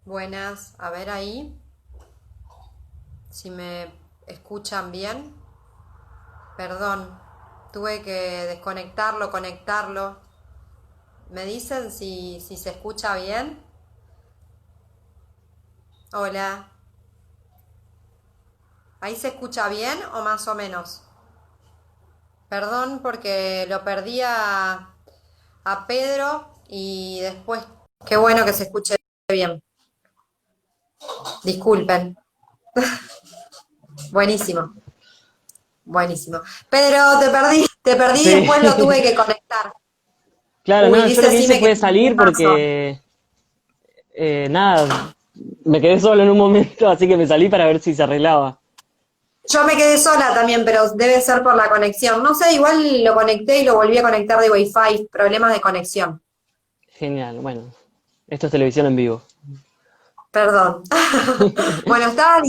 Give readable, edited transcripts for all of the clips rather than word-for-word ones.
Buenas, a ver ahí si me escuchan bien. Perdón, tuve que desconectarlo, conectarlo. ¿Me dicen si se escucha bien? Hola, ¿ahí se escucha bien o más o menos? Perdón porque lo perdí a Pedro y después, qué bueno que se escuche bien. Disculpen. Buenísimo, buenísimo. Pedro, te perdí y Sí, después lo tuve que conectar. claro, Uy, no, yo lo dice que hice Sime que fue tiene un salir vaso. porque, nada, me quedé solo en un momento, así que me salí para ver si se arreglaba. Yo me quedé sola también, pero debe ser por la conexión. No sé, igual lo conecté y lo volví a conectar de Wi-Fi. Problemas de conexión. Genial, bueno, esto es televisión en vivo. Perdón. Bueno, estaba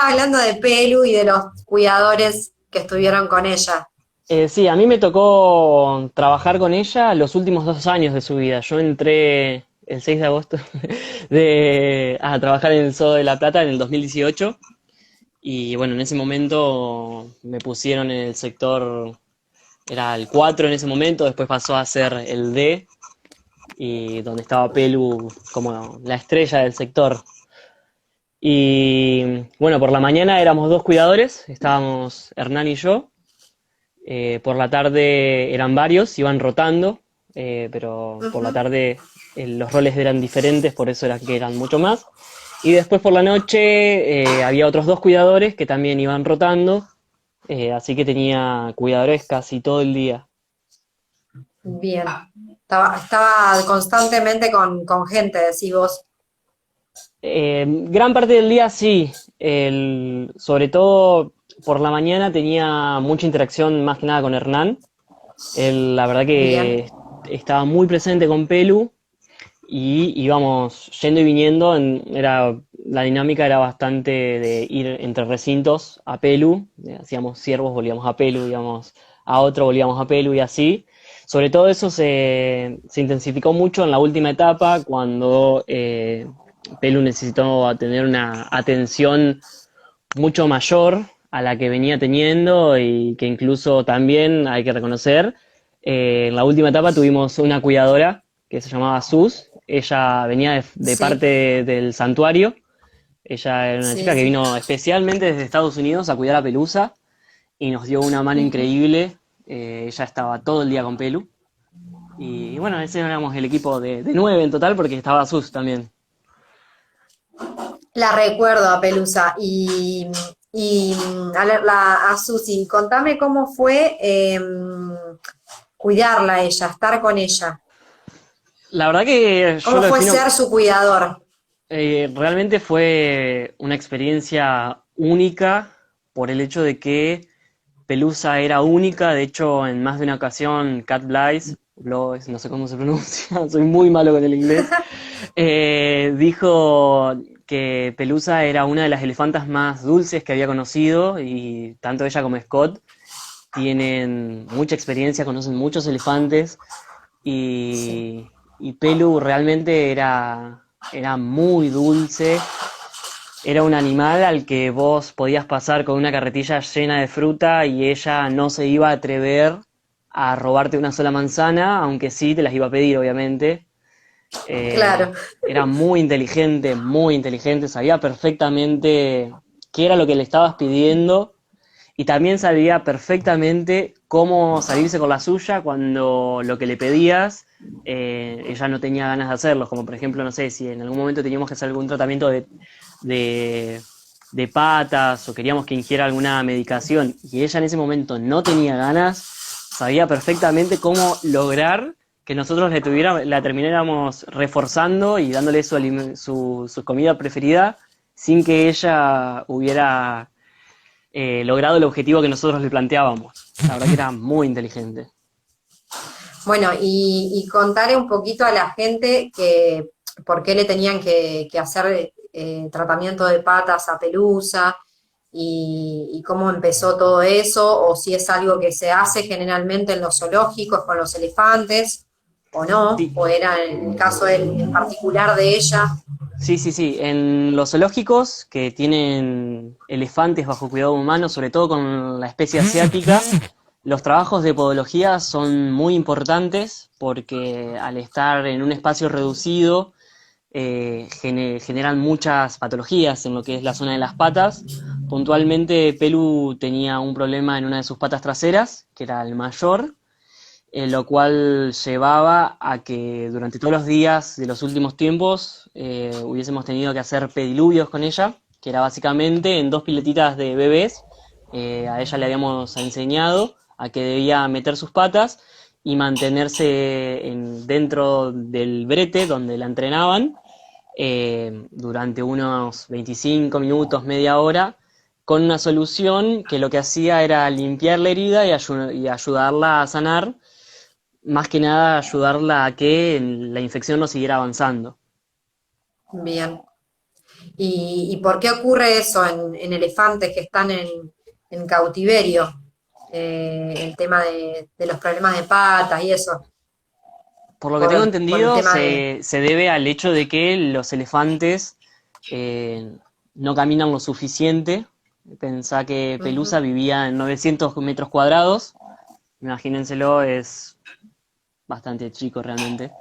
hablando de Pelu y de los cuidadores que estuvieron con ella. Sí, a mí me tocó trabajar con ella los últimos 2 años de su vida. Yo entré el 6 de agosto a trabajar en el Zoo de La Plata en el 2018 y bueno, en ese momento me pusieron en el sector, era el 4 en ese momento, después pasó a ser el D y donde estaba Pelu como la estrella del sector. Y bueno, por la mañana éramos dos cuidadores, estábamos Hernán y yo. Por la tarde eran varios, iban rotando, pero por la Ujú. tarde los roles eran diferentes, por eso era que eran mucho más. Y después por la noche había otros dos cuidadores que también iban rotando, así que tenía cuidadores casi todo el día. Bien. Estaba constantemente con gente, decís vos. Gran parte del día sí, sobre todo por la mañana tenía mucha interacción más que nada con Hernán. Él, la verdad Bien. que estaba muy presente con Pelu y íbamos yendo y viniendo. La dinámica era bastante de ir entre recintos a Pelu. Hacíamos ciervos, volvíamos a Pelu, íbamos a otro, volvíamos a Pelu y así. Sobre todo eso se intensificó mucho en la última etapa cuando Pelu necesitó tener una atención mucho mayor a la que venía teniendo y que incluso también hay que reconocer, en la última etapa tuvimos una cuidadora que se llamaba Sus, ella venía de Sí, parte del santuario, ella era una sí, chica que sí. vino especialmente desde Estados Unidos a cuidar a Pelusa y nos dio una mano increíble, ella estaba todo el día con Pelu y bueno, ese éramos el equipo de 9 en total porque estaba Sus también. La recuerdo a Pelusa y a Susi, contame cómo fue cuidarla a ella, estar con ella. La verdad que yo ¿Cómo lo fue defino. ser su cuidador? Realmente fue una experiencia única por el hecho de que Pelusa era única. De hecho, en más de una ocasión, Cat Blois, no sé cómo se pronuncia, soy muy malo con el inglés, dijo que Pelusa era una de las elefantas más dulces que había conocido y tanto ella como Scott tienen mucha experiencia, conocen muchos elefantes Sí, y Pelu realmente era muy dulce, era un animal al que vos podías pasar con una carretilla llena de fruta y ella no se iba a atrever a robarte una sola manzana, aunque sí te las iba a pedir, obviamente. claro. Era muy inteligente, sabía perfectamente qué era lo que le estabas pidiendo y también sabía perfectamente cómo salirse con la suya cuando lo que le pedías ella no tenía ganas de hacerlo, como por ejemplo, no sé, si en algún momento teníamos que hacer algún tratamiento de, de patas o queríamos que ingiera alguna medicación y ella en ese momento no tenía ganas, sabía perfectamente cómo lograr que nosotros la termináramos reforzando y dándole su comida preferida sin que ella hubiera logrado el objetivo que nosotros le planteábamos. La verdad que era muy inteligente. Bueno, y contarle un poquito a la gente que por qué le tenían que hacer tratamiento de patas a Pelusa y cómo empezó todo eso, o si es algo que se hace generalmente en los zoológicos con los elefantes. ¿O no? Sí, ¿O era el caso en particular de ella? sí, sí, sí. En los zoológicos que tienen elefantes bajo cuidado humano, sobre todo con la especie asiática, los trabajos de podología son muy importantes porque al estar en un espacio reducido generan muchas patologías en lo que es la zona de las patas. Puntualmente, Pelu tenía un problema en una de sus patas traseras, que era el mayor, lo cual llevaba a que durante todos los días de los últimos tiempos hubiésemos tenido que hacer pediluvios con ella, que era básicamente en dos piletitas de bebés. A ella le habíamos enseñado a que debía meter sus patas y mantenerse dentro del brete donde la entrenaban durante unos 25 minutos, media hora, con una solución que lo que hacía era limpiar la herida y ayudarla a sanar, más que nada ayudarla a que la infección no siguiera avanzando. Bien. Y por qué ocurre eso en elefantes que están en cautiverio? El tema de los problemas de patas y eso, Por lo que tengo por el entendido, tema de... se debe al hecho de que los elefantes eh, no caminan lo suficiente. Pensá que Pelusa Ujú. vivía en 900 metros cuadrados. Imagínenselo, es bastante chico realmente.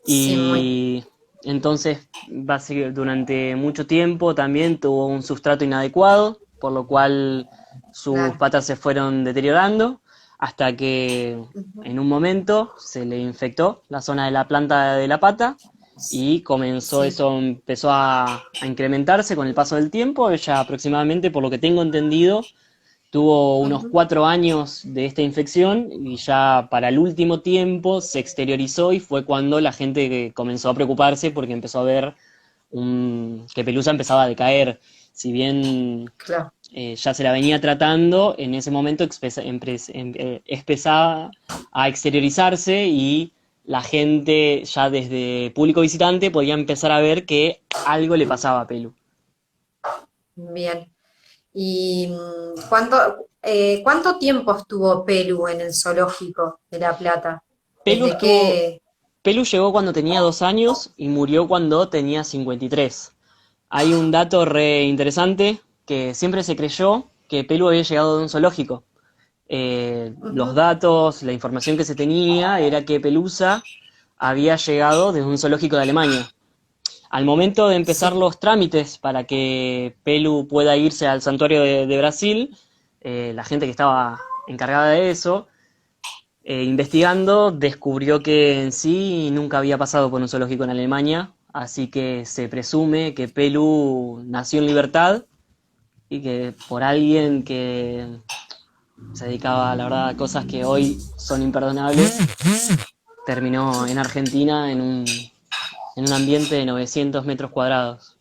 Sí, muy, Y entonces, durante mucho tiempo también tuvo un sustrato inadecuado, por lo cual sus claro. patas se fueron deteriorando hasta que Ujú. en un momento se le infectó la zona de la planta de la pata y Sí. empezó a incrementarse con el paso del tiempo. Ella aproximadamente, por lo que tengo entendido, tuvo unos Ujú. 4 años de esta infección y ya para el último tiempo se exteriorizó y fue cuando la gente comenzó a preocuparse porque empezó a ver que Pelusa empezaba a decaer. Si bien Claro. ya se la venía tratando, en ese momento empezaba a exteriorizarse y la gente ya desde público visitante podía empezar a ver que algo le pasaba a Pelu. Bien. ¿Y cuánto tiempo estuvo Pelu en el zoológico de La Plata? Pelu ¿Desde estuvo, qué? Pelu llegó cuando tenía 2 años y murió cuando tenía 53. Hay un dato re interesante que siempre se creyó que Pelu había llegado de un zoológico. Los Ujú. datos, la información que se tenía era que Pelusa había llegado desde un zoológico de Alemania. Al momento de empezar Sí. los trámites para que Pelu pueda irse al santuario de Brasil, la gente que estaba encargada de eso investigando, descubrió que en sí nunca había pasado por un zoológico en Alemania, así que se presume que Pelu nació en libertad y que por alguien que se dedicaba, la verdad, a cosas que hoy son imperdonables, terminó en Argentina en un ambiente de 900 metros cuadrados.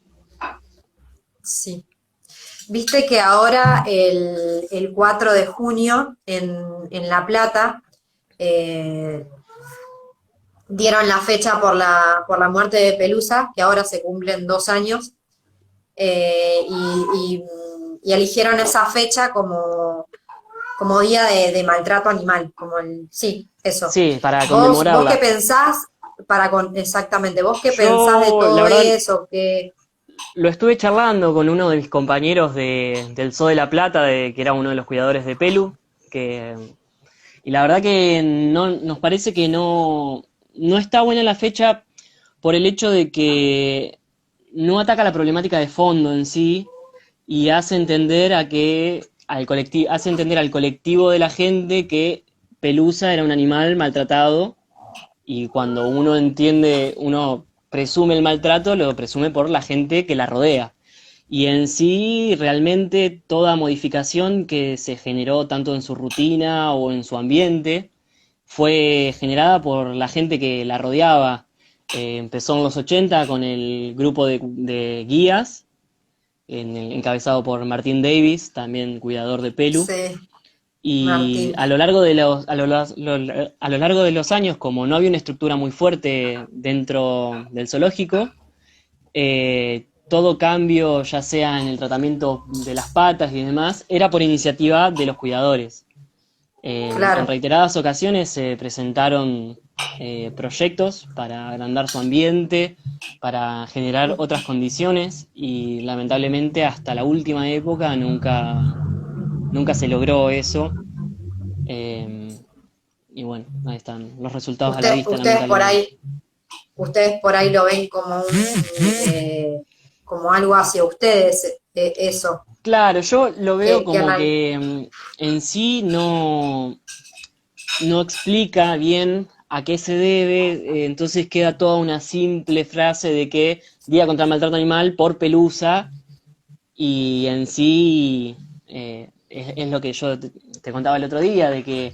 Sí. Viste que ahora el 4 de junio en La Plata eh, dieron la fecha por la muerte de Pelusa, que ahora se cumplen 2 años, eh, y, y- y eligieron esa fecha como día de maltrato animal, sí, eso. Sí, para ¿Vos qué conmemorarla. pensás exactamente, vos qué pensás de Yo, la todo verdad, eso? lo estuve charlando con uno de mis compañeros del Zoo de la Plata, que era uno de los cuidadores de Pelu, que, y la verdad que no, nos parece que no está buena la fecha por el hecho de que no ataca la problemática de fondo en sí y hace entender hace entender al colectivo de la gente que Pelusa era un animal maltratado y cuando uno entiende, uno presume el maltrato, lo presume por la gente que la rodea. Y en sí, realmente toda modificación que se generó tanto en su rutina o en su ambiente fue generada por la gente que la rodeaba. Empezó en los 80 con el grupo de guías, encabezado por Martín Davis, también cuidador de Pelu. Sí, Y Martín. a lo largo de a lo largo de los años, como no había una estructura muy fuerte dentro del zoológico, todo cambio, ya sea en el tratamiento de las patas y demás, era por iniciativa de los cuidadores. En claro. reiteradas ocasiones se presentaron proyectos para agrandar su ambiente, para generar otras condiciones y lamentablemente hasta la última época nunca se logró eso. Eh, y bueno, ahí están los resultados a la Usted, vista, lamentablemente. ustedes por ahí lo ven como como algo hacia ustedes, eso, Claro, yo lo veo que como que en sí no explica bien a qué se debe, entonces queda toda una simple frase de que Día contra el Maltrato Animal por Pelusa, y en sí es lo que yo te contaba el otro día, de que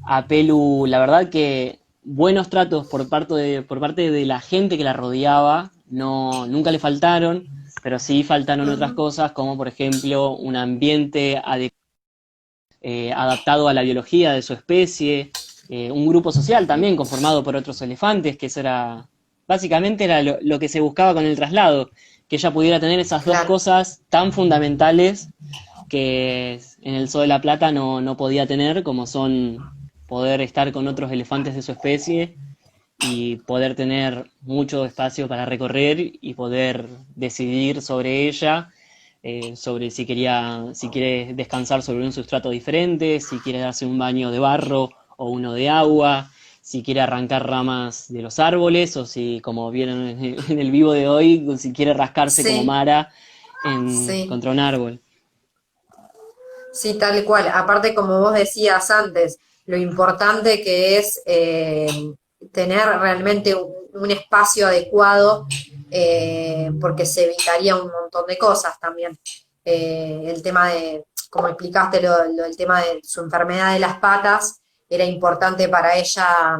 a Pelu, la verdad que buenos tratos por parte de la gente que la rodeaba, nunca le faltaron, pero sí faltaron otras ujú, cosas, como por ejemplo un ambiente adaptado a la biología de su especie, un grupo social también conformado por otros elefantes, que eso era, básicamente era lo que se buscaba con el traslado, que ella pudiera tener esas dos claro, cosas tan fundamentales que en el Zoo de la Plata no podía tener, como son poder estar con otros elefantes de su especie y poder tener mucho espacio para recorrer y poder decidir sobre ella, sobre si quiere descansar sobre un sustrato diferente, si quiere darse un baño de barro o uno de agua, si quiere arrancar ramas de los árboles o si, como vieron en el vivo de hoy, si quiere rascarse como sí, Mara sí. contra un árbol. Sí, tal cual. Aparte, como vos decías antes, lo importante que es tener realmente un espacio adecuado, porque se evitaría un montón de cosas también. El tema de, como explicaste, el tema de su enfermedad de las patas, era importante para ella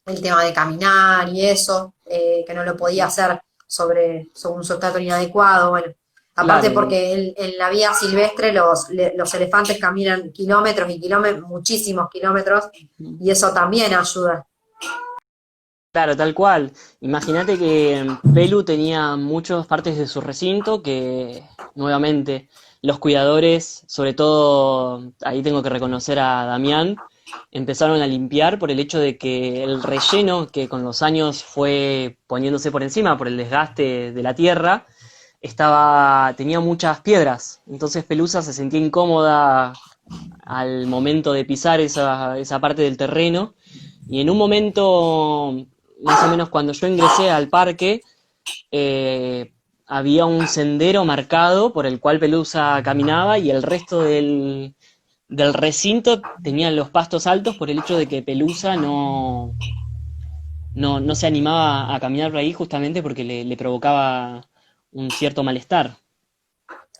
el tema de caminar y eso, que no lo podía hacer sobre un sustrato inadecuado, bueno, aparte Claro, porque en la vía silvestre los elefantes caminan kilómetros y kilómetros, muchísimos kilómetros, y eso también ayuda. claro, tal cual. Imagínate que Pelu tenía muchas partes de su recinto que, nuevamente, los cuidadores, sobre todo, ahí tengo que reconocer a Damián, empezaron a limpiar por el hecho de que el relleno que con los años fue poniéndose por encima por el desgaste de la tierra, tenía muchas piedras. Entonces Pelusa se sentía incómoda al momento de pisar esa parte del terreno. Y en un momento, más o menos cuando yo ingresé al parque, había un sendero marcado por el cual Pelusa caminaba y el resto del recinto tenía los pastos altos por el hecho de que Pelusa no se animaba a caminar por ahí justamente porque le provocaba un cierto malestar.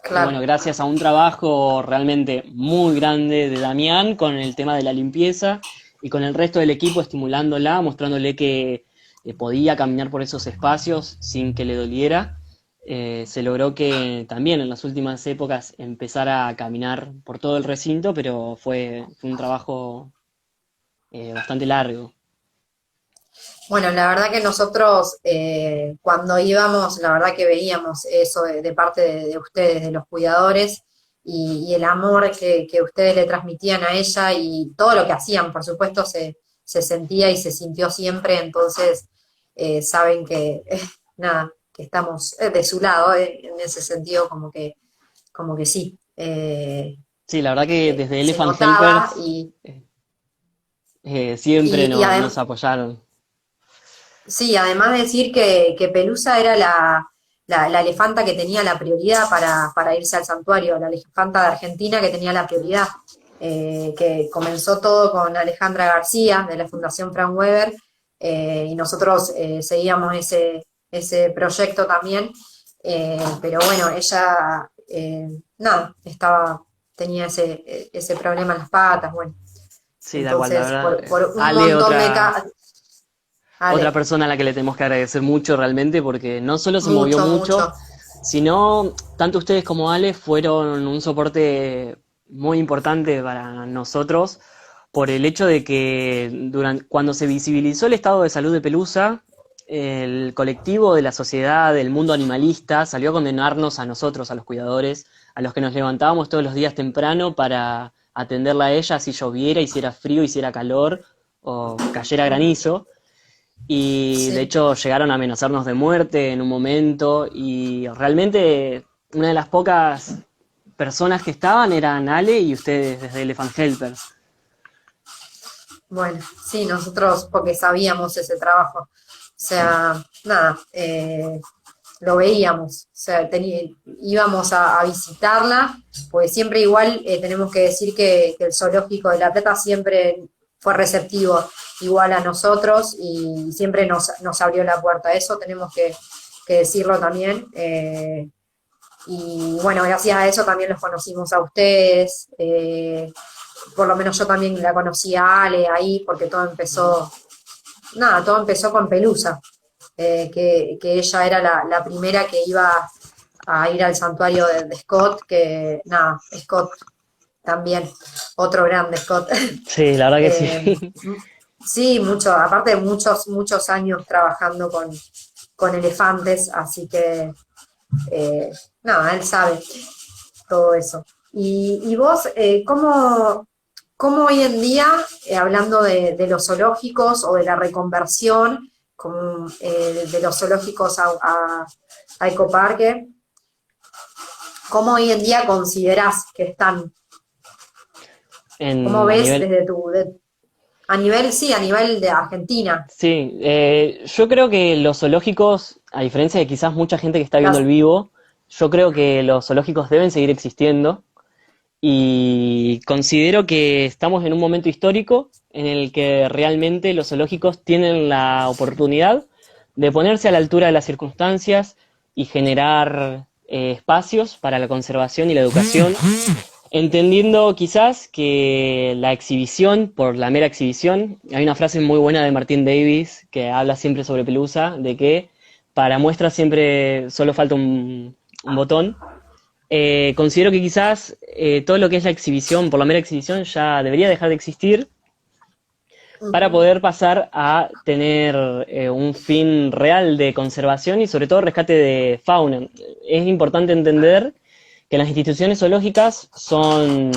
Y bueno, Claro. gracias a un trabajo realmente muy grande de Damián con el tema de la limpieza y con el resto del equipo estimulándola, mostrándole que podía caminar por esos espacios sin que le doliera, se logró que también en las últimas épocas empezara a caminar por todo el recinto, pero fue un trabajo bastante largo. Bueno, la verdad que nosotros cuando íbamos, la verdad que veíamos eso de parte de ustedes, de los cuidadores, y el amor que ustedes le transmitían a ella y todo lo que hacían, por supuesto, se sentía y se sintió siempre, entonces saben que, nada, que estamos de su lado en ese sentido, como que sí, Sí, la verdad que desde se Elephant notaba Helpers siempre y nos apoyaron. sí, además de decir que Pelusa era la elefanta que tenía la prioridad para irse al santuario, la elefanta de Argentina que tenía la prioridad, que comenzó todo con Alejandra García de la Fundación Frank Weber, y nosotros seguíamos ese proyecto también, pero bueno, ella, nada, tenía ese problema en las patas, bueno, Sí, da igual, la entonces verdad. por un Ale, montón de casos, otra Ale, persona a la que le tenemos que agradecer mucho realmente, porque no solo se movió mucho, mucho, mucho. sino tanto ustedes como Ale fueron un soporte muy importante para nosotros por el hecho de que cuando se visibilizó el estado de salud de Pelusa, el colectivo de la sociedad, del mundo animalista, salió a condenarnos a nosotros, a los cuidadores, a los que nos levantábamos todos los días temprano para atenderla a ella si lloviera, hiciera frío, hiciera calor o cayera granizo. Y de Sí. hecho llegaron a amenazarnos de muerte en un momento y realmente una de las pocas personas que estaban eran Ale y ustedes desde Elephant Helpers. Bueno, sí, nosotros porque sabíamos ese trabajo. O sea, nada, lo veíamos. O sea, íbamos a visitarla, pues siempre igual tenemos que decir que el Zoológico de La Plata siempre fue receptivo igual a nosotros y siempre nos abrió la puerta. Eso tenemos que decirlo también. Y bueno, gracias a eso también los conocimos a ustedes. Por lo menos yo también la conocí a Ale ahí, porque todo empezó con Pelusa, que ella era la primera que iba a ir al santuario de Scott, que nada, Scott también, otro grande Scott. Sí, la verdad que sí. Eh, sí, mucho, aparte de muchos años trabajando con elefantes, así que eh, nada, él sabe todo eso. Y vos, ¿cómo hoy en día, hablando de los zoológicos o de la reconversión de los zoológicos a ecoparque, cómo hoy en día considerás que están? ¿Cómo A ves nivel, desde a nivel, sí, a nivel de Argentina? sí, yo creo que los zoológicos, a diferencia de quizás mucha gente que está viendo el Las, vivo, yo creo que los zoológicos deben seguir existiendo y considero que estamos en un momento histórico en el que realmente los zoológicos tienen la oportunidad de ponerse a la altura de las circunstancias y generar espacios para la conservación y la educación, entendiendo quizás que la exhibición, por la mera exhibición, hay una frase muy buena de Martin Davis que habla siempre sobre Pelusa, de que para muestras siempre solo falta un botón. Considero que quizás todo lo que es la exhibición, por la mera exhibición, ya debería dejar de existir para Ujú. poder pasar a tener un fin real de conservación y sobre todo rescate de fauna. Es importante entender que las instituciones zoológicas son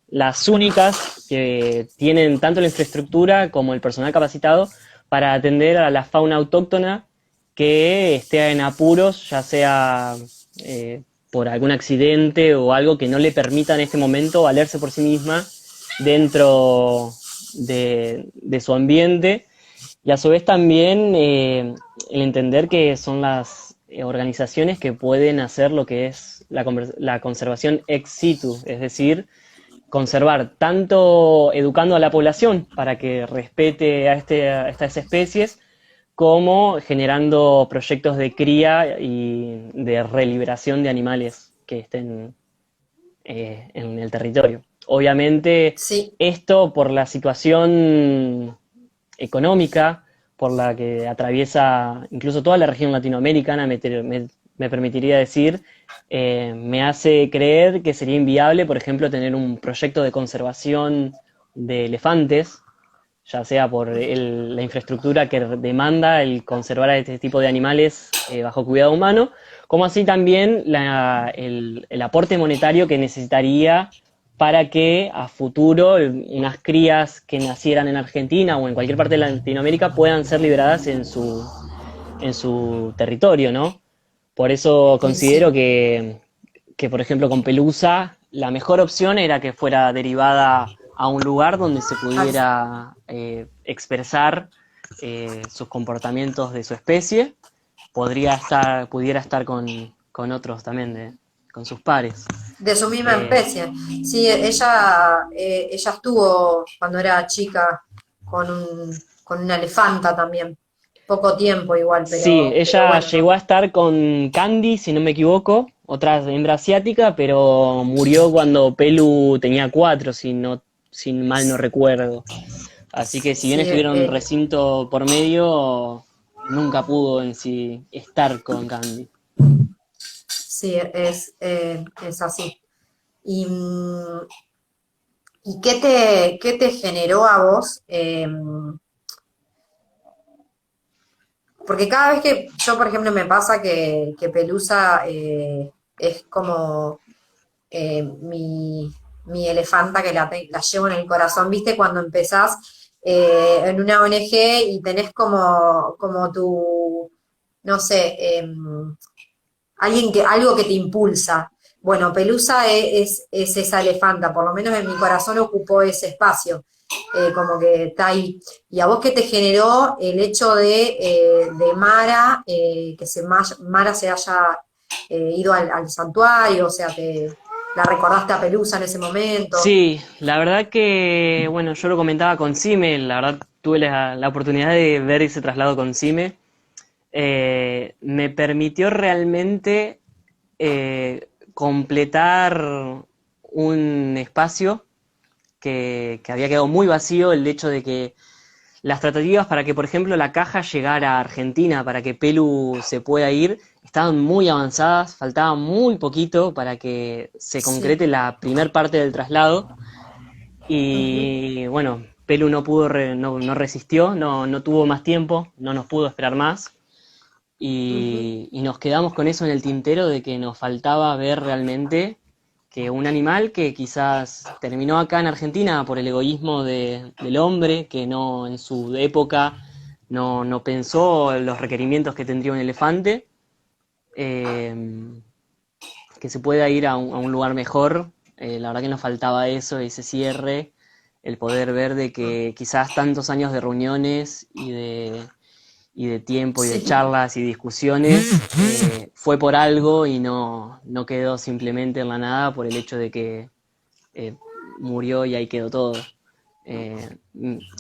las únicas que tienen tanto la infraestructura como el personal capacitado para atender a la fauna autóctona que esté en apuros, ya sea por algún accidente o algo que no le permita en este momento valerse por sí misma dentro de su ambiente y a su vez también el entender que son las organizaciones que pueden hacer lo que es la conservación ex situ, es decir, conservar tanto educando a la población para que respete a estas especies, como generando proyectos de cría y de reliberación de animales que estén en el territorio. Obviamente, Sí, esto por la situación económica por la que atraviesa incluso toda la región latinoamericana, me permitiría decir, me hace creer que sería inviable, por ejemplo, tener un proyecto de conservación de elefantes, ya sea por la infraestructura que demanda el conservar a este tipo de animales bajo cuidado humano, como así también el aporte monetario que necesitaría para que a futuro unas crías que nacieran en Argentina o en cualquier parte de Latinoamérica puedan ser liberadas en su territorio, ¿no? Por eso y considero sí. que, por ejemplo, con Pelusa, la mejor opción era que fuera derivada a un lugar donde se Al- pudiera expresar sus comportamientos de su especie, pudiera estar con otros también, con sus pares. De su misma Eh, especie. Sí, ella estuvo cuando era chica con una elefanta también. Poco tiempo igual, sí, pero ella bueno, llegó no. a estar con Candy, si no me equivoco, otra hembra asiática, pero murió cuando Pelu tenía 4, si mal no recuerdo. Así que si bien Sí, estuvieron en un recinto por medio, nunca pudo en sí estar con Candy. sí, es así. ¿Y, y qué te generó a vos? Porque cada vez que yo, por ejemplo, me pasa que Pelusa es como mi, mi elefanta que la llevo en el corazón. ¿Viste? Cuando empezás en una ONG y tenés como tu, no sé, algo que te impulsa. Bueno, Pelusa es esa elefanta, por lo menos en mi corazón ocupó ese espacio, como que está ahí. ¿Y a vos qué te generó el hecho de Mara, Mara se haya ido al santuario? O sea, la recordaste a Pelusa en ese momento. Sí, la verdad que, bueno, yo lo comentaba con Sime, la verdad tuve la oportunidad de ver ese traslado con Sime. Me permitió realmente completar un espacio que había quedado muy vacío, el hecho de que las tratativas para que, por ejemplo, la caja llegara a Argentina, para que Pelu se pueda ir, estaban muy avanzadas, faltaba muy poquito para que se Sí. concrete la primer parte del traslado. Ujú, Y bueno, Pelu no pudo, no resistió, no tuvo más tiempo, no nos pudo esperar más. ujú. Y nos quedamos con eso en el tintero de que nos faltaba ver realmente que un animal que quizás terminó acá en Argentina por el egoísmo del hombre, que no en su época no pensó los requerimientos que tendría un elefante, eh, que se pueda ir a un lugar mejor. La verdad que nos faltaba eso, ese cierre, el poder ver de que quizás tantos años de reuniones y de tiempo y de Sí, charlas y discusiones fue por algo y no quedó simplemente en la nada por el hecho de que eh, murió y ahí quedó todo.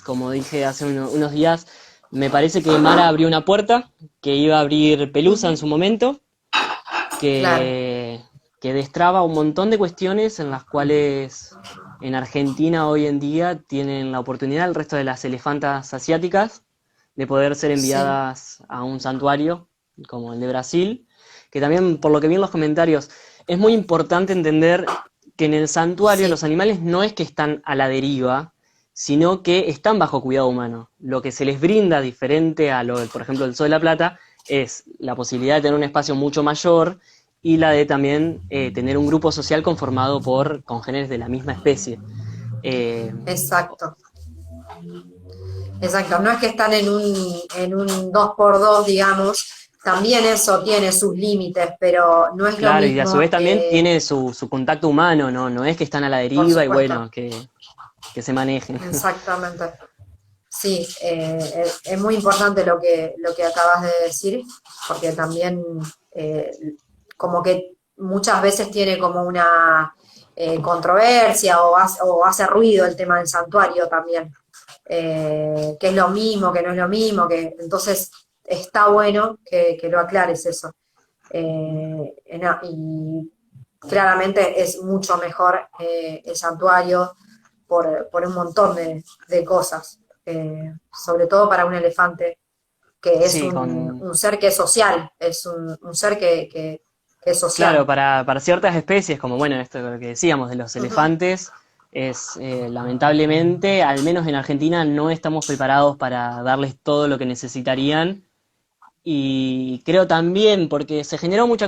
Como dije hace unos días, me parece que Mara abrió una puerta que iba a abrir Pelusa en ujú, su momento, claro, que, que destraba un montón de cuestiones en las cuales en Argentina hoy en día tienen la oportunidad el resto de las elefantas asiáticas de poder ser sí, enviadas a un santuario como el de Brasil, que también por lo que vi en los comentarios es muy importante entender que en el santuario los sí, animales no es que están a la deriva, sino que están bajo cuidado humano. Lo que se les brinda diferente a lo, por ejemplo, el Zoo de la Plata es la posibilidad de tener un espacio mucho mayor y la de también tener un grupo social conformado por congéneres de la misma especie. Eh, exacto. Exacto, no es que están en un 2x2, digamos, también eso tiene sus límites, pero no es lo claro, y a su vez mismo, también tiene su contacto humano, no es que están a la por deriva y supuesto, bueno, que se manejen. exactamente. Sí, es muy importante lo que acabas de decir, porque también eh, como que muchas veces tiene como una controversia o hace ruido el tema del santuario también, que es lo mismo, que no es lo mismo, que entonces está bueno que lo aclares eso. Y claramente es mucho mejor el santuario por un montón de cosas, sobre todo para un elefante, que es Sí, un ser que es social, es un ser que es claro, social. para ciertas especies, como bueno, esto lo que decíamos de los Ujú. elefantes, es lamentablemente, al menos en Argentina, no estamos preparados para darles todo lo que necesitarían. Y creo también, porque se generó mucha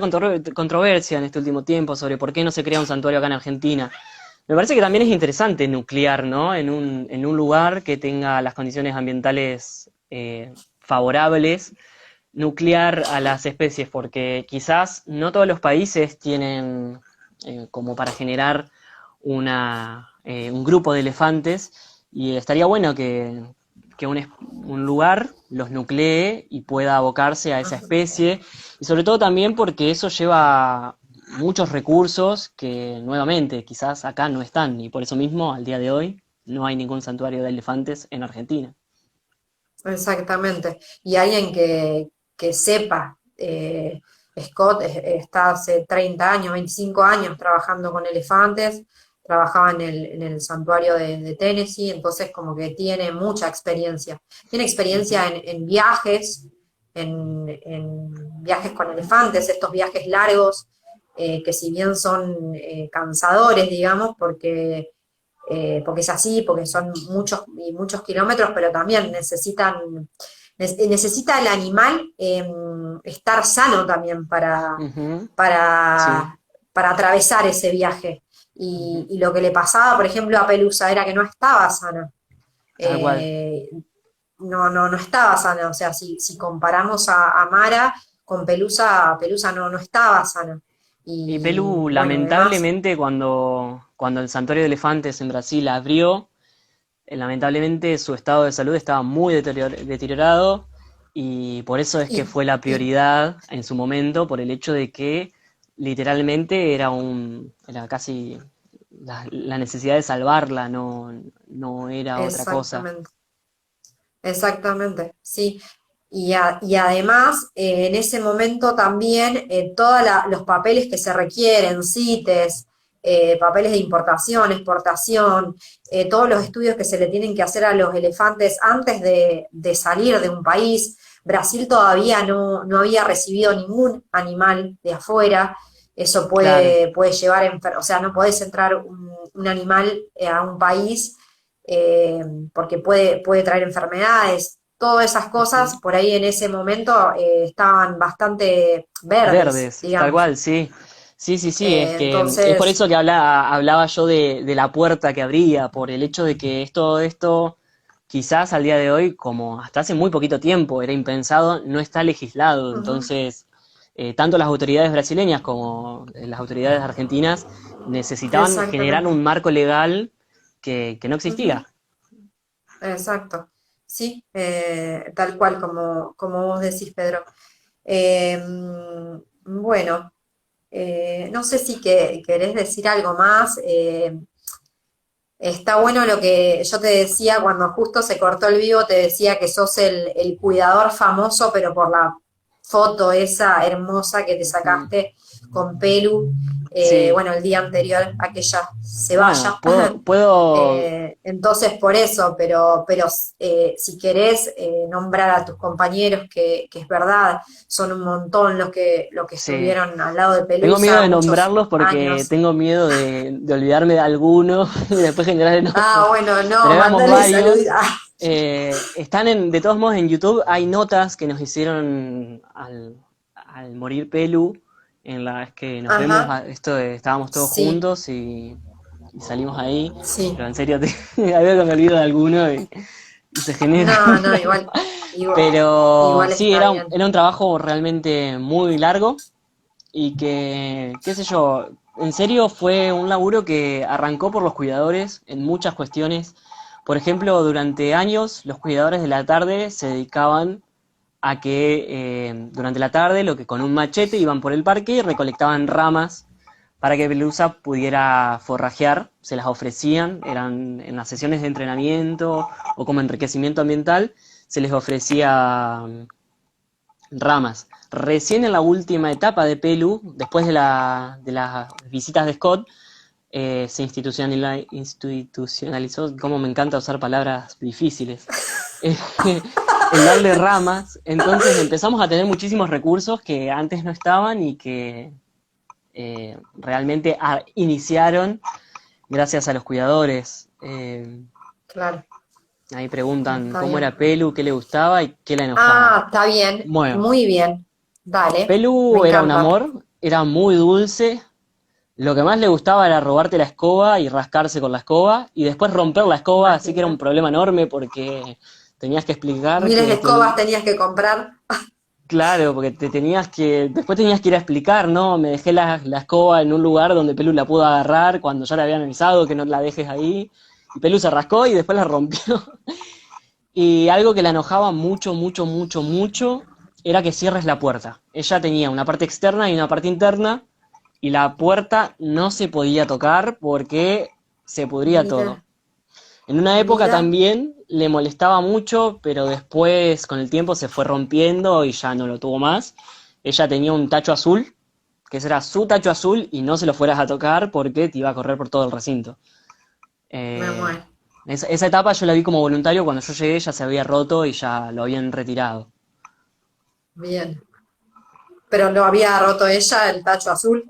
controversia en este último tiempo sobre por qué no se crea un santuario acá en Argentina. Me parece que también es interesante nuclear, ¿no? En un lugar que tenga las condiciones ambientales favorables, nuclear a las especies, porque quizás no todos los países tienen como para generar un grupo de elefantes y estaría bueno que un lugar los nuclee y pueda abocarse a esa especie y sobre todo también porque eso lleva muchos recursos que nuevamente quizás acá no están y por eso mismo al día de hoy no hay ningún santuario de elefantes en Argentina. Exactamente. Y alguien que sepa, Scott está hace 30 años, 25 años trabajando con elefantes, trabajaba en el santuario de Tennessee, entonces como que tiene mucha experiencia. Tiene experiencia en viajes, en viajes con elefantes, estos viajes largos, que si bien son cansadores, digamos, porque es así, porque son muchos y muchos kilómetros, pero también necesita el animal estar sano también para, Ujú, sí. para, para atravesar ese viaje. Ujú. Y lo que le pasaba, por ejemplo, a Pelusa era que no estaba sana. Tal cual. Eh, no estaba sana. O sea, si comparamos a Mara con Pelusa, Pelusa no estaba sana. Y Y Pelu, bueno, además, lamentablemente, cuando el santuario de elefantes en Brasil abrió, lamentablemente su estado de salud estaba muy deteriorado y por eso es que y, fue la y prioridad en su momento, por el hecho de que literalmente era casi la necesidad de salvarla, no era otra cosa. exactamente. Exactamente, sí. Y además, en ese momento también todos los papeles que se requieren, CITES, papeles de importación, exportación, todos los estudios que se le tienen que hacer a los elefantes antes de salir de un país. Brasil todavía no había recibido ningún animal de afuera. Eso Claro, puede llevar, o sea, no podés entrar un animal a un país porque puede traer enfermedades, todas esas cosas ujú. por ahí en ese momento estaban bastante verdes, Verdes, tal digamos. cual, sí. Sí, sí, sí, es por Entonces, eso que hablaba yo de la puerta que abría, por el hecho de que esto quizás al día de hoy, como hasta hace muy poquito tiempo era impensado, no está legislado. ujú, Entonces, tanto las autoridades brasileñas como las autoridades argentinas necesitaban generar exactamente. un marco legal que no Ujú, existía. exacto. Sí, tal cual como vos decís, Pedro. Bueno, no sé si querés decir algo más. Está bueno lo que yo te decía cuando justo se cortó el vivo, te decía que sos el cuidador famoso, pero por la foto esa hermosa que te Ujú. sacaste con Pelu, Sí, bueno, el día anterior a que ella se bueno, vaya. puedo, Entonces, por eso, pero si querés nombrar a tus compañeros, que es verdad, son un montón los que sí. estuvieron al lado de Tengo miedo Pelusa de muchos nombrarlos porque años. tengo miedo de olvidarme de alguno y después generar Ah, enojo. bueno, Pero no, éramos mandale salud. varios. Ah, De todos modos, en YouTube hay notas que nos hicieron al morir Pelu, en las que nos vemos, ajá, estábamos todos sí, juntos y salimos ahí. sí. Pero en serio, a veces me olvido de alguno y se genera No, una... igual, Pero igual sí, está bien. era un trabajo realmente muy largo y que, qué sé yo, en serio fue un laburo que arrancó por los cuidadores en muchas cuestiones. Por ejemplo, durante años los cuidadores de la tarde se dedicaban a que durante la tarde lo que con un machete iban por el parque y recolectaban ramas para que Pelusa pudiera forrajear, se las ofrecían, eran en las sesiones de entrenamiento o como enriquecimiento ambiental, se les ofrecía ramas. Recién en la última etapa de Pelu, después de las visitas de Scott, se institucionalizó, como me encanta usar palabras difíciles, eh, el darle ramas. Entonces empezamos a tener muchísimos recursos que antes no estaban y que realmente iniciaron gracias a los cuidadores. Claro, Ahí preguntan está cómo bien. era Pelu, qué le gustaba y qué la enojaba. Ah, está bien, Bueno, muy bien. Dale, me Pelu era un encanta. amor, era muy dulce. Lo que más le gustaba era robarte la escoba y rascarse con la escoba y después romper la escoba, así que era un Imagina. problema enorme porque tenías que explicar Miles de escobas tenías que comprar. claro, porque después tenías que ir a explicar, ¿no? Me dejé la escoba en un lugar donde Pelu la pudo agarrar cuando ya le habían avisado que no la dejes ahí. Y Pelu se rascó y después la rompió. Y algo que la enojaba mucho, mucho, mucho, mucho era que cierres la puerta. Ella tenía una parte externa y una parte interna y la puerta no se podía tocar porque se pudría todo. Mira, En una época mira, también le molestaba mucho, pero después con el tiempo se fue rompiendo y ya no lo tuvo más. Ella tenía un tacho azul, que ese era su tacho azul y no se lo fueras a tocar porque te iba a correr por todo el recinto. me Eh, muero. esa etapa yo la vi como voluntario, cuando yo llegué ya se había roto y ya lo habían retirado. Bien. Pero lo había roto ella, el tacho azul.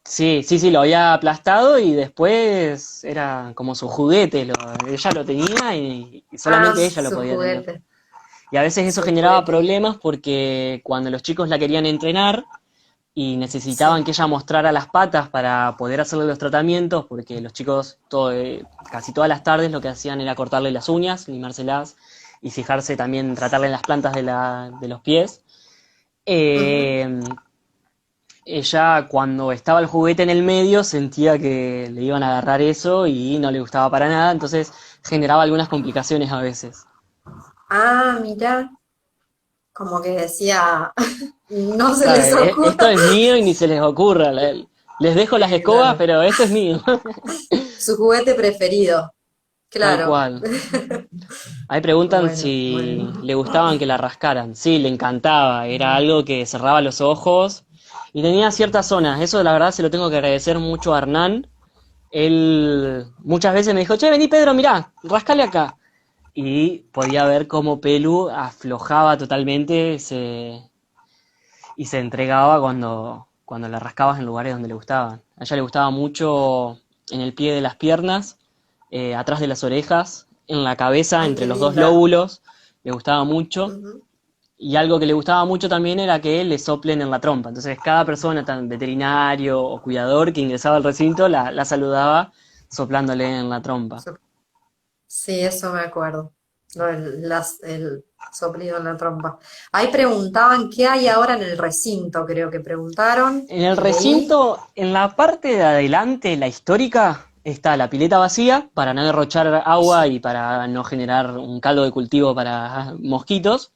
Sí, sí, sí, lo había aplastado y después era como su juguete, ella lo tenía y Ah, solamente ella lo su podía tener. juguete, Y a veces eso su generaba juguete. problemas porque cuando los chicos la querían entrenar, y necesitaban sí. que ella mostrara las patas para poder hacerle los tratamientos, porque los chicos casi todas las tardes lo que hacían era cortarle las uñas, limárselas y fijarse también, tratarle las plantas de los pies. Ujú. Eh, Ella cuando estaba el juguete en el medio sentía que le iban a agarrar eso y no le gustaba para nada, entonces generaba algunas complicaciones a veces. Ah, mira, como que decía, no se Claro, les esto ocurra. es mío y ni se les ocurra. Les dejo las escobas, Claro, pero esto es mío. su juguete preferido, Tal claro. cual. Ahí preguntan Bueno, si bueno. le gustaban que la rascaran. Sí, le encantaba. Era algo que cerraba los ojos y tenía ciertas zonas. Eso la verdad se lo tengo que agradecer mucho a Hernán. Él muchas veces me dijo, che, vení Pedro, mirá, rascale acá. Y podía ver cómo Pelu aflojaba totalmente y se entregaba cuando la rascabas en lugares donde le gustaban. A ella le gustaba mucho en el pie de las piernas, atrás de las orejas, en la cabeza, Ay, entre qué los dos linda. lóbulos, le gustaba mucho. Ujú. Y algo que le gustaba mucho también era que le soplen en la trompa. Entonces cada persona, tan veterinario o cuidador que ingresaba al recinto, la saludaba soplándole en la trompa. So- Sí, eso me acuerdo. El soplido en la trompa. Ahí preguntaban qué hay ahora en el recinto, creo que preguntaron. En el Leí. recinto, en la parte de adelante, la histórica, está la pileta vacía para no derrochar agua y para no generar un caldo de cultivo para mosquitos.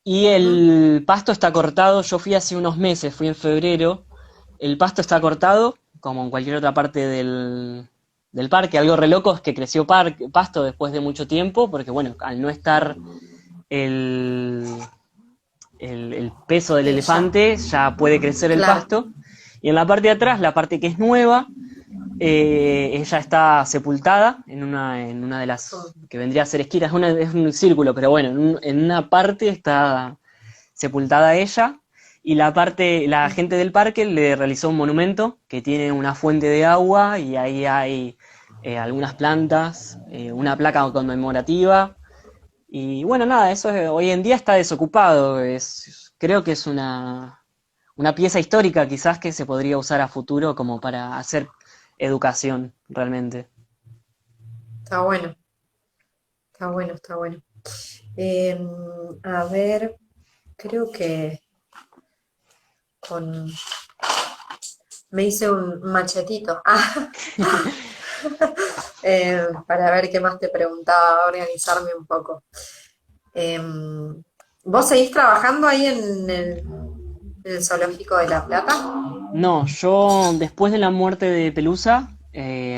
Y Ujú. el pasto está cortado. Yo fui hace unos meses, fui en febrero. El pasto está cortado, como en cualquier otra parte del parque. Algo re loco es que creció pasto después de mucho tiempo, porque bueno, al no estar el, el peso del Ella, elefante, ya puede crecer el claro. pasto. Y en la parte de atrás, la parte que es nueva, ella está sepultada en una de las que vendría a ser esquinas, es un círculo, pero bueno, en una parte está sepultada ella. Y la gente del parque le realizó un monumento que tiene una fuente de agua y ahí hay algunas plantas, una placa conmemorativa. Y bueno, nada, hoy en día está desocupado. Creo que es una pieza histórica quizás que se podría usar a futuro como para hacer educación realmente. Está bueno, está bueno, está bueno. Em, a ver, creo que con me hice un machetito. Para ver qué más te preguntaba, organizarme un poco. Em, ¿Vos seguís trabajando ahí en el Zoológico de La Plata? No, yo después de la muerte de Pelusa,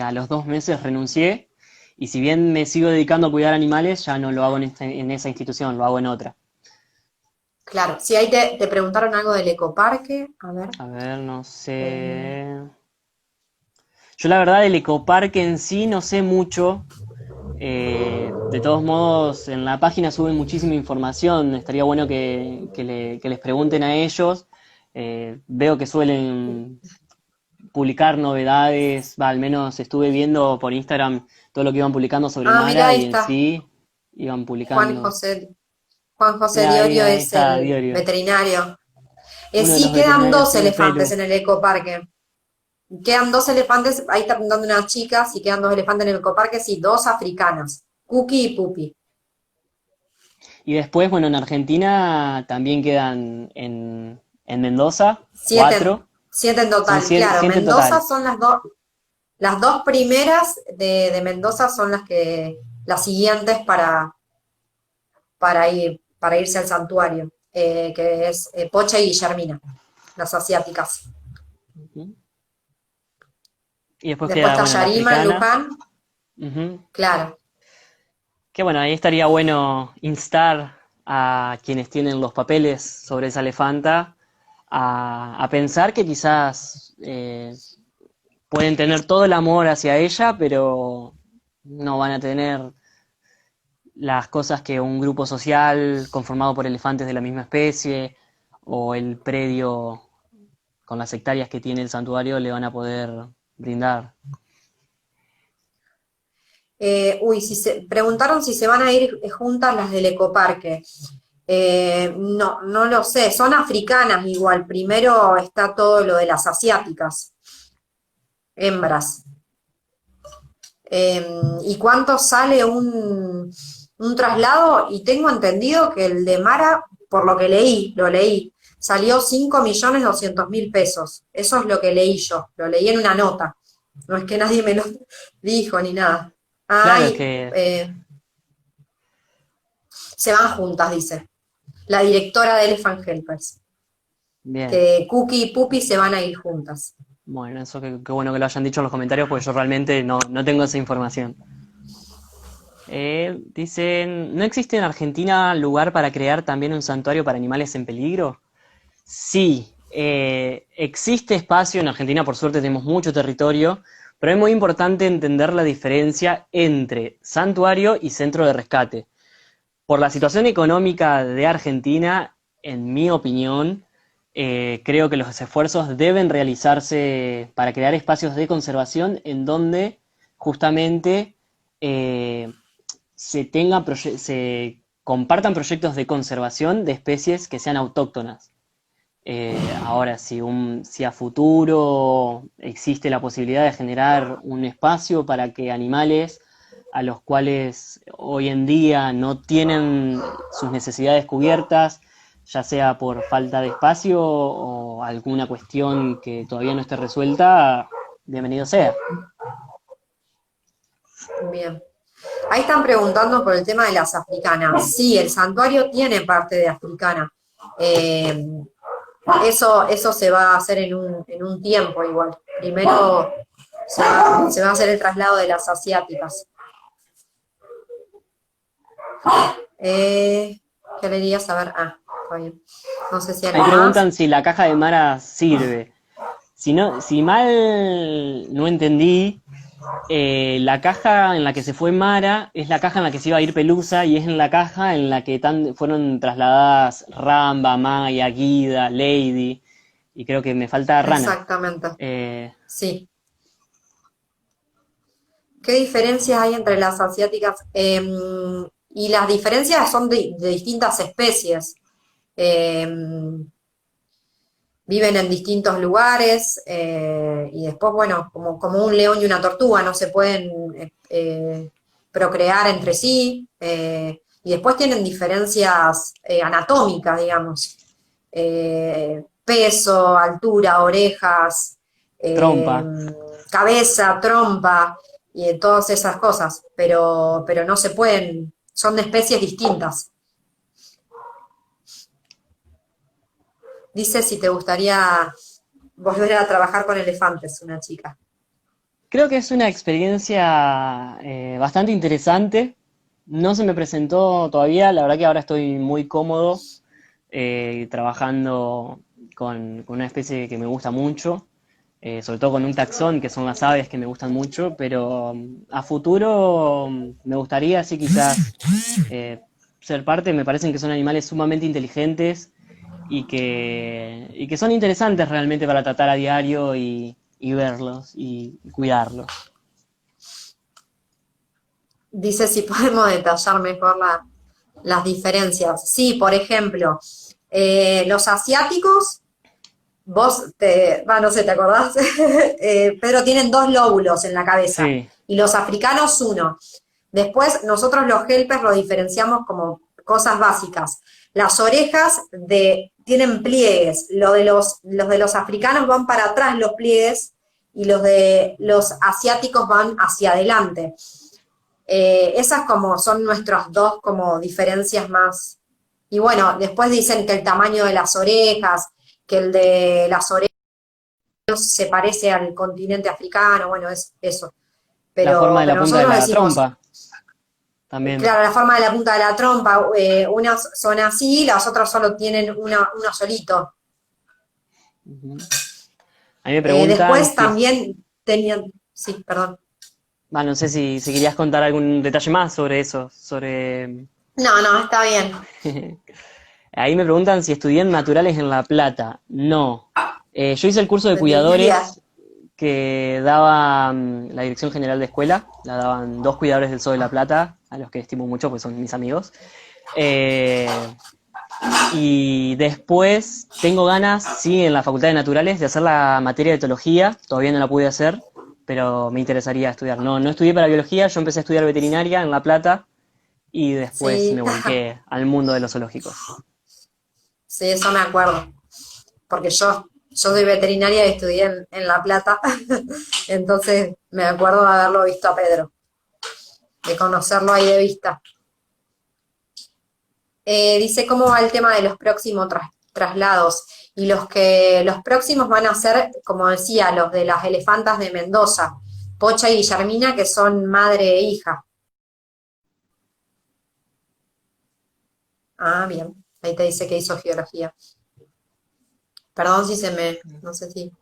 a los 2 meses renuncié y si bien me sigo dedicando a cuidar animales, ya no lo hago en esa institución, lo hago en otra. Claro, si ahí te preguntaron algo del ecoparque, a ver. A ver, no em, sé. Yo la verdad del ecoparque en sí no sé mucho. De todos modos, en la página suben muchísima información. Estaría bueno que les pregunten a ellos. Veo que suelen publicar novedades. Va, al menos estuve viendo por Instagram todo lo que iban publicando sobre Mirá, Mara ahí y en está. sí iban Juan publicando. José, Juan José Mira, Diorio ahí es está el Diorio, veterinario. uno de los Sí, quedan veterinarios dos que tiene Pelu. elefantes en el ecoparque. Quedan dos elefantes, ahí está apuntando una chica, si quedan dos elefantes en el ecoparque, sí, dos africanas, Cookie y Pupi. Y después, bueno, en Argentina también quedan en Mendoza, Siete, 4. siete en Son total, claro. 7 en Mendoza total. son las dos primeras de Mendoza son las siguientes para irse al santuario, que es Pocha y Guillermina, las asiáticas. Ujú. Y después Después queda, está bueno, la Yarima, africana. Luján, Ujú. claro. Que bueno, ahí estaría bueno instar a quienes tienen los papeles sobre esa elefanta a pensar que quizás pueden tener todo el amor hacia ella, pero no van a tener las cosas que un grupo social conformado por elefantes de la misma especie o el predio con las hectáreas que tiene el santuario le van a poder brindar. Uy, si se preguntaron si se van a ir juntas las del ecoparque. No, no lo sé, son africanas igual. Primero está todo lo de las asiáticas, hembras. ¿Y cuánto sale un traslado? Y tengo entendido que el de Mara, por lo que leí, lo leí, salió 5.200.000 pesos. Eso es lo que leí yo, lo leí en una nota. No es que nadie me lo dijo ni nada. Claro, es Ay, que, se van juntas, dice la directora de Elephant Helpers, bien. que Cookie y Puppy se van a ir juntas. Bueno, eso qué bueno que lo hayan dicho en los comentarios, porque yo realmente no tengo esa información. Dicen, ¿no existe en Argentina lugar para crear también un santuario para animales en peligro? Sí, existe espacio en Argentina, por suerte tenemos mucho territorio, pero es muy importante entender la diferencia entre santuario y centro de rescate. Por la situación económica de Argentina, en mi opinión, creo que los esfuerzos deben realizarse para crear espacios de conservación en donde justamente eh, se compartan proyectos de conservación de especies que sean autóctonas. Ahora, si a futuro existe la posibilidad de generar un espacio para que animales a los cuales hoy en día no tienen sus necesidades cubiertas, ya sea por falta de espacio o alguna cuestión que todavía no esté resuelta, bienvenido sea. Bien. Ahí están preguntando por el tema de las africanas. Sí, el santuario tiene parte de africana. Eh, eso se va a hacer en un tiempo igual. Primero se va a hacer el traslado de las asiáticas. ¿Qué le diría saber? Ah, está bien. No sé si Ahí algo más. preguntan si la caja de Mara sirve. Si mal no entendí, la caja en la que se fue Mara es la caja en la que se iba a ir Pelusa y es en la caja en la que fueron trasladadas Ramba, Maya, Guida, Lady y creo que me falta Rana. Exactamente. Eh, Sí. ¿Qué diferencias hay entre las asiáticas? Y las diferencias son de distintas especies. Em, Viven en distintos lugares y después, bueno, como un león y una tortuga, no se pueden procrear entre sí y después tienen diferencias anatómicas, digamos, peso, altura, orejas, eh, Trompa. cabeza, trompa y todas esas cosas, pero no se pueden, son de especies distintas. Dice si te gustaría volver a trabajar con elefantes, una chica. Creo que es una experiencia bastante interesante. No se me presentó todavía, la verdad que ahora estoy muy cómodo trabajando con una especie que me gusta mucho, sobre todo con un taxón, que son las aves que me gustan mucho, pero a futuro me gustaría, sí, quizás ser parte. Me parecen que son animales sumamente inteligentes y que son interesantes realmente para tratar a diario y verlos y cuidarlos. Dice si podemos detallar mejor las diferencias. Sí, por ejemplo, los asiáticos, no sé, ¿te acordás? Pero tienen dos lóbulos en la cabeza Sí, y los africanos uno. Después nosotros los helpers lo diferenciamos como cosas básicas. Las orejas tienen pliegues, los de los africanos van para atrás los pliegues y los de los asiáticos van hacia adelante. Esas como son nuestras dos como diferencias más. Y bueno, después dicen que el tamaño de las orejas, que el de las orejas se parece al continente africano, bueno, es eso. la forma de la Pero punta de nosotros la decimos, trompa también. claro, la forma de la punta de la trompa, unas son así, las otras solo tienen uno solito. Uh-huh. A mí me preguntan Después si es... también tenían, sí, perdón. No sé si querías contar algún detalle más sobre eso, sobre... No, no, está bien. Ahí me preguntan si estudié en Naturales en La Plata. No. Yo hice el curso de Veterinaria. cuidadores que daba la Dirección General de Escuela, la daban dos cuidadores del Zoo de La Plata, a los que estimo mucho, pues son mis amigos. Eh, Y después tengo ganas, sí, en la Facultad de Naturales, de hacer la materia de etología. Todavía no la pude hacer, pero me interesaría estudiar. No, no estudié para biología, yo empecé a estudiar veterinaria en La Plata y después Sí, me volqué al mundo de los zoológicos. sí, eso me acuerdo, porque yo soy veterinaria y estudié en La Plata, entonces me acuerdo de haberlo visto a Pedro, de conocerlo ahí de vista. Dice cómo va el tema de los próximos traslados. Y los próximos van a ser, como decía, los de las elefantas de Mendoza, Pocha y Guillermina, que son madre e hija. Ah, bien. Ahí te dice que hizo geología. Perdón si se me, no sé si.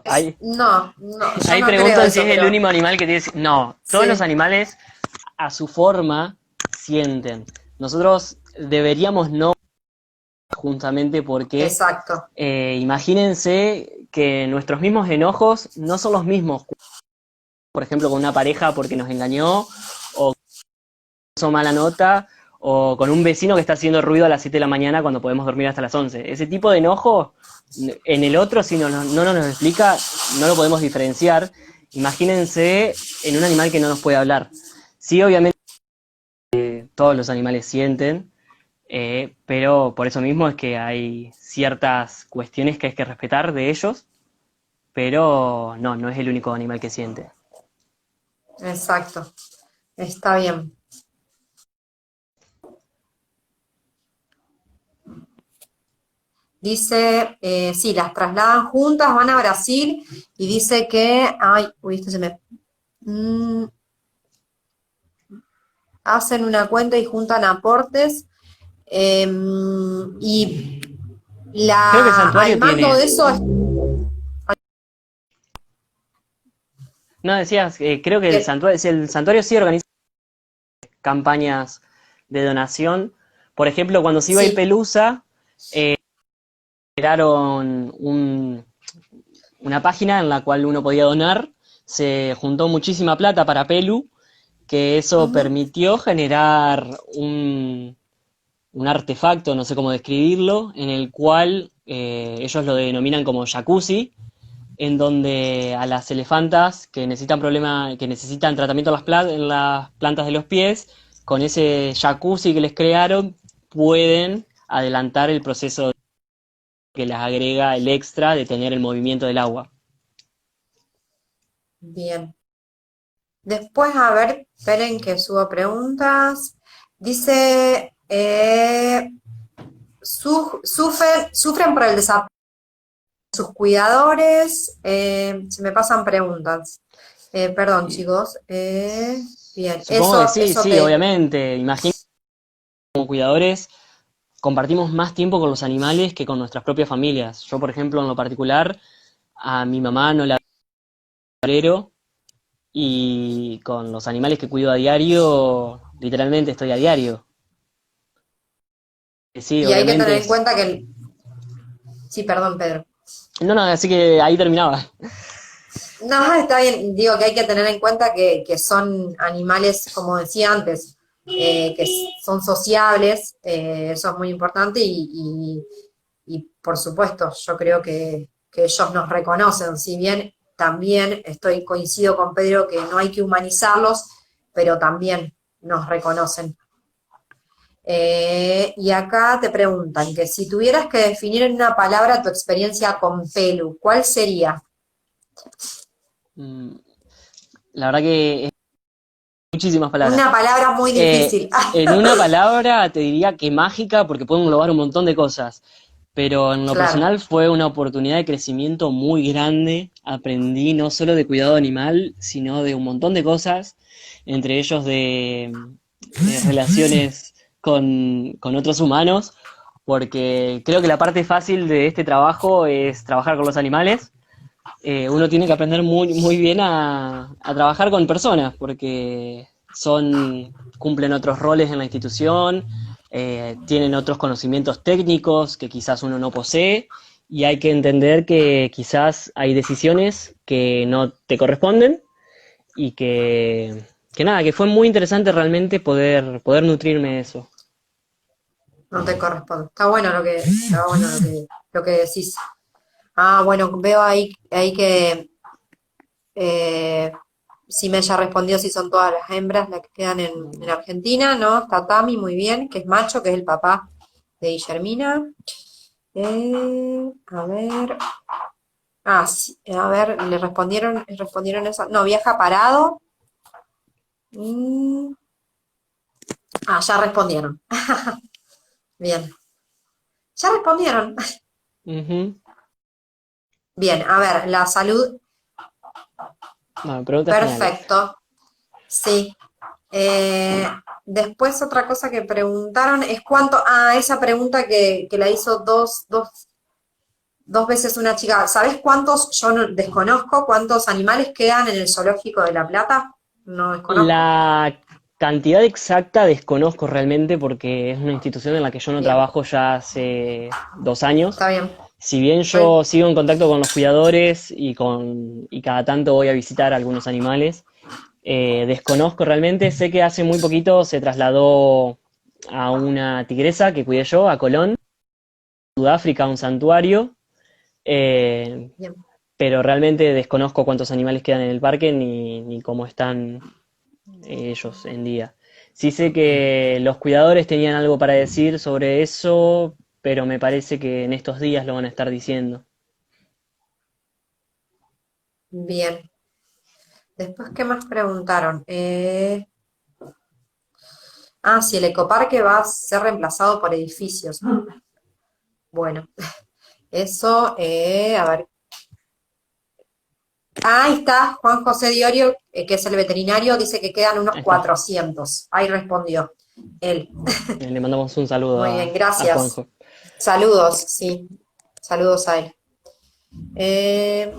Ahí, No, no, yo ahí no creo preguntan si eso, es el pero único animal que tiene... No, todos los sí, animales a su forma sienten. Nosotros deberíamos no, justamente porque exacto. imagínense que nuestros mismos enojos no son los mismos, por ejemplo, con una pareja porque nos engañó, o hizo mala nota, o con un vecino que está haciendo ruido a las 7 de la mañana cuando podemos dormir hasta las 11. Ese tipo de enojo, en el otro, si no nos explica, no lo podemos diferenciar. Imagínense en un animal que no nos puede hablar. Sí, obviamente todos los animales sienten, pero por eso mismo es que hay ciertas cuestiones que hay que respetar de ellos, pero no, no es el único animal que siente. Exacto. Está bien. Dice, sí, las trasladan juntas, van a Brasil y dice que, ay, uy, esto se me... hacen una cuenta y juntan aportes y Creo que el al santuario mando tiene, de eso, no decías, creo que el santuario sí organiza campañas de donación. Por ejemplo, cuando se iba a ir sí, Pelusa, crearon una página en la cual uno podía donar, se juntó muchísima plata para Pelu, que eso ujú, permitió generar un artefacto, no sé cómo describirlo, en el cual ellos lo denominan como jacuzzi, en donde a las elefantas que necesitan que necesitan tratamiento en las plantas de los pies, con ese jacuzzi que les crearon, pueden adelantar el proceso que les agrega el extra de tener el movimiento del agua. bien. Después, a ver, esperen que subo preguntas. Dice, sufren por el desapego de sus cuidadores. Se me pasan preguntas. Perdón, chicos. Bien, Supongo que sí, eso sí, te... obviamente. Imagino que como cuidadores compartimos más tiempo con los animales que con nuestras propias familias. Yo, por ejemplo, en lo particular, a mi mamá no la veo y con los animales que cuido a diario, literalmente estoy a diario. Sí, Y hay que obviamente tener en es... cuenta que... Sí, perdón, Pedro. No, no, así que ahí terminaba. No, está bien. Digo que hay que tener en cuenta que son animales, como decía antes, son sociables, eso es muy importante y, por supuesto, yo creo que ellos nos reconocen, si bien también coincido con Pedro que no hay que humanizarlos, pero también nos reconocen. Y acá te preguntan que si tuvieras que definir en una palabra tu experiencia con Pelu, ¿cuál sería? Mm, La verdad que es muchísimas Una palabras. palabra muy difícil. En una palabra te diría que mágica porque puede englobar un montón de cosas, pero en lo Claro, personal fue una oportunidad de crecimiento muy grande. Aprendí no solo de cuidado animal, sino de un montón de cosas, entre ellos de relaciones con otros humanos, porque creo que la parte fácil de este trabajo es trabajar con los animales. Uno tiene que aprender muy bien a trabajar con personas, porque cumplen otros roles en la institución, tienen otros conocimientos técnicos que quizás uno no posee, y hay que entender que quizás hay decisiones que no te corresponden y que que nada, que fue muy interesante realmente poder nutrirme de eso. No te corresponde. Está bueno lo que decís. Ah, bueno, veo ahí que eh, si me ya respondió si son todas las hembras las que quedan en Argentina, ¿no? Está Tami, muy bien, que es macho, que es el papá de Guillermina. A ver. Ah, sí, a ver, respondieron eso. No, viaja parado. Mm, ya respondieron. Bien. Ya respondieron. Ujú. Bien, a ver, la salud, Bueno, preguntas finales. perfecto. Sí. Eh, Después otra cosa que preguntaron es esa pregunta que la hizo dos veces una chica. ¿Sabes cuántos? Yo desconozco cuántos animales quedan en el zoológico de La Plata. No desconozco. La cantidad exacta desconozco realmente porque es una institución en la que yo no Bien, trabajo ya hace 2 años. está bien. Si bien Está bien. yo sigo en contacto con los cuidadores y cada tanto voy a visitar algunos animales, desconozco realmente. Sé que hace muy poquito se trasladó a una tigresa que cuidé yo, a Colón, Sudáfrica, a un santuario. eh, Bien. pero realmente desconozco cuántos animales quedan en el parque ni cómo están ellos en día. Sí sé que los cuidadores tenían algo para decir sobre eso, pero me parece que en estos días lo van a estar diciendo. Bien. Después, ¿qué más preguntaron? Si el ecoparque va a ser reemplazado por edificios. Bueno, eso, a ver. Ahí está, Juan José Diorio, que es el veterinario, dice que quedan unos Ahí está. 400. Ahí respondió él. Le mandamos un saludo Muy bien, a gracias. Juanjo. Saludos, sí. Saludos a él. Eh,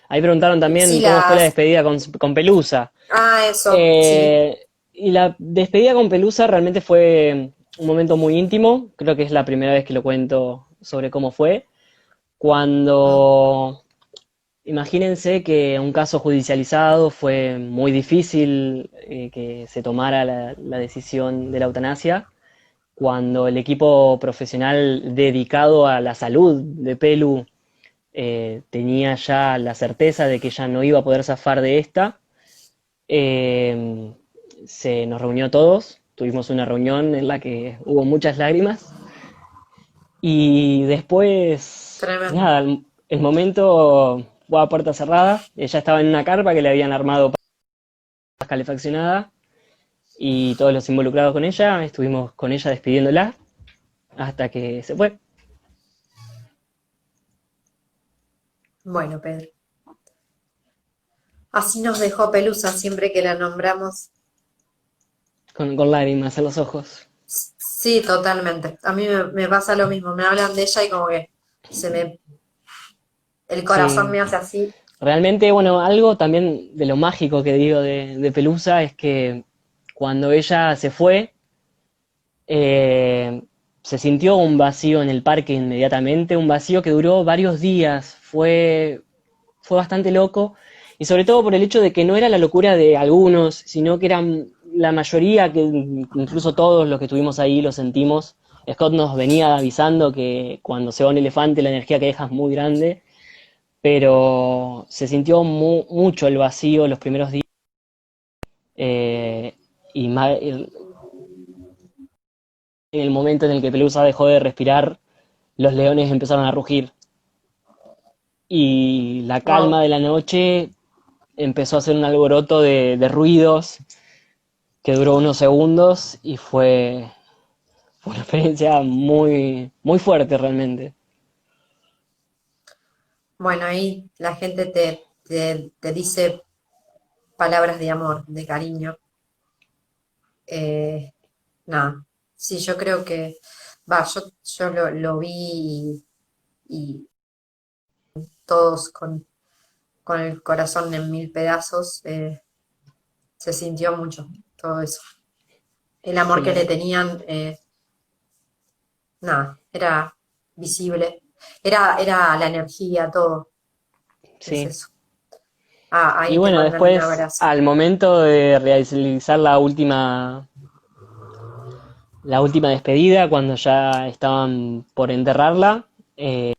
Ahí preguntaron sí, también cómo fue la despedida con Pelusa. eso, sí. Y la despedida con Pelusa realmente fue un momento muy íntimo. Creo que es la primera vez que lo cuento sobre cómo fue. Mm, Cuando imagínense que un caso judicializado fue muy difícil que se tomara la decisión de la eutanasia, cuando el equipo profesional dedicado a la salud de Pelu tenía ya la certeza de que ella no iba a poder zafar de esta, eh, se nos reunió a todos, tuvimos una reunión en la que hubo muchas lágrimas y después, tremendo. nada, el momento fue a puerta cerrada. Ella estaba en una carpa que le habían armado para calefaccionada y todos los involucrados con ella, estuvimos con ella despidiéndola hasta que se fue. Bueno, Pedro. Así nos dejó Pelusa siempre que la nombramos. Con lágrimas en los ojos. Sí, totalmente. A mí me pasa lo mismo. Me hablan de ella y como que se me, el corazón Sí, me hace así. realmente, bueno, algo también de lo mágico que digo de Pelusa es que cuando ella se fue, eh, se sintió un vacío en el parque inmediatamente, un vacío que duró varios días, fue bastante loco, y sobre todo por el hecho de que no era la locura de algunos, sino que eran la mayoría, que incluso todos los que estuvimos ahí lo sentimos. Scott nos venía avisando que cuando se va un elefante la energía que deja es muy grande, pero se sintió mucho el vacío los primeros días. eh, y en el momento en el que Pelusa dejó de respirar, los leones empezaron a rugir y la calma Wow. de la noche empezó a hacer un alboroto de ruidos que duró unos segundos y fue una experiencia muy, muy fuerte realmente. Bueno, ahí la gente te dice palabras de amor, de cariño. Eh, Nada. Sí, yo creo que, yo lo vi y todos con el corazón en mil pedazos, se sintió mucho todo eso. El amor que le Sí, tenían, nada, era visible. Era la energía, todo. Es sí. eso. Y ahí te bueno, mandan un después, abrazo. al momento de realizar la última despedida, cuando ya estaban por enterrarla, los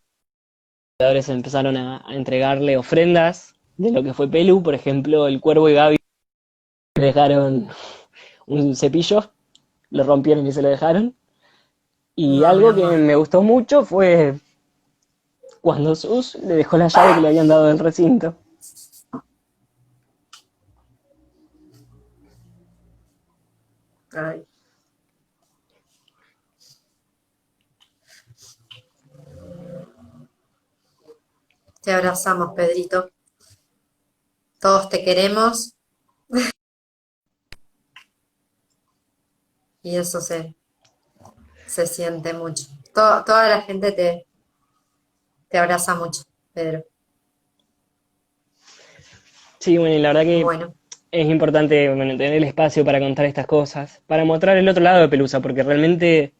jugadores empezaron a entregarle ofrendas de lo que fue Pelu. Por ejemplo, el Cuervo y Gaby le dejaron un cepillo, lo rompieron y se lo dejaron. Y No, mi algo que amor. me gustó mucho fue cuando Sus le dejó la llave que le habían dado del recinto. Ay, te abrazamos, Pedrito. Todos te queremos y eso se siente mucho. Toda la gente te abraza mucho, Pedro. Sí, bueno, y la verdad que Bueno, es importante, bueno, tener el espacio para contar estas cosas, para mostrar el otro lado de Pelusa, porque realmente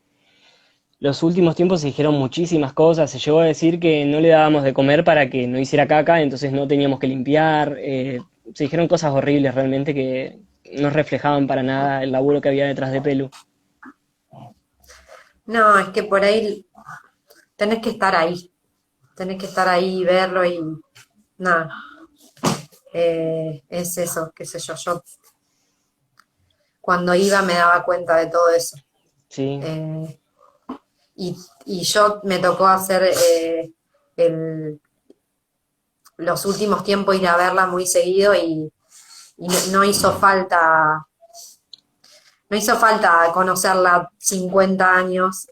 los últimos tiempos se dijeron muchísimas cosas. Se llegó a decir que no le dábamos de comer para que no hiciera caca, entonces no teníamos que limpiar. Se dijeron cosas horribles realmente que no reflejaban para nada el laburo que había detrás de Pelu. no, es que por ahí tenés que estar ahí y verlo y nada, es eso, qué sé yo, yo cuando iba me daba cuenta de todo eso. Sí, Eh, y yo me tocó hacer el, los últimos tiempos ir a verla muy seguido y no hizo falta, no hizo falta conocerla 50 años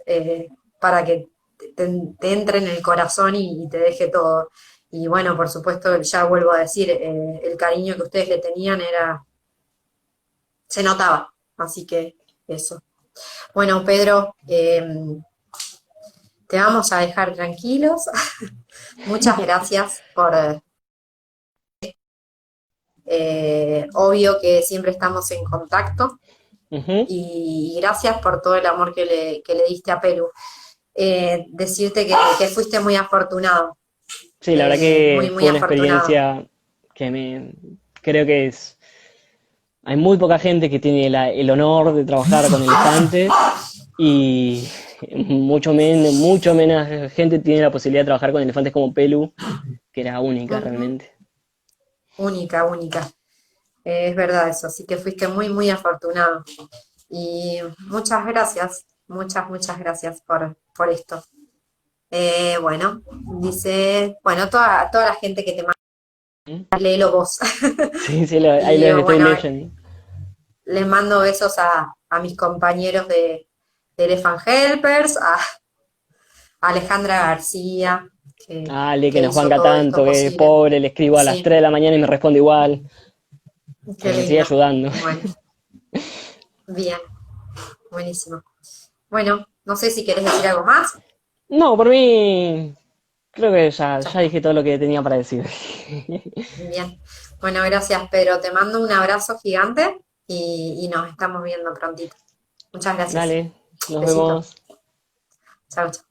para que te entre en el corazón y te deje todo. Y bueno, por supuesto, ya vuelvo a decir, el cariño que ustedes le tenían se notaba, así que eso. Bueno, Pedro, te vamos a dejar tranquilos. Muchas gracias obvio que siempre estamos en contacto ujú. y gracias por todo el amor que le diste a Perú. Decirte que fuiste muy afortunado, Sí, la verdad que muy fue una afortunado. experiencia que creo que hay muy poca gente que tiene el honor de trabajar con elefantes y mucho menos gente tiene la posibilidad de trabajar con elefantes como Pelu, que era única Ujú. realmente. Única, única. Es verdad eso, así que fuiste muy afortunado. Y muchas gracias por esto. Bueno, dice, bueno, toda la gente que te manda, ¿Mm? léelo vos. Sí, sí, ahí Y los estoy bueno, leyendo. les mando besos a mis compañeros de Elephant Helpers, a Alejandra García, Ale, que que nos hizo banca todo esto tanto, que posible. pobre, le escribo a las Sí, 3 de la mañana y me responde igual, qué que me sigue lindo. ayudando. Bueno, bien, buenísimo. Bueno, no sé si querés decir algo más. No, por mí, creo que Ya ya está. dije todo lo que tenía para decir. Bien. Bueno, gracias, Pedro. Te mando un abrazo gigante y nos estamos viendo prontito. Muchas gracias. Dale, nos Besito. vemos. Chao, chao.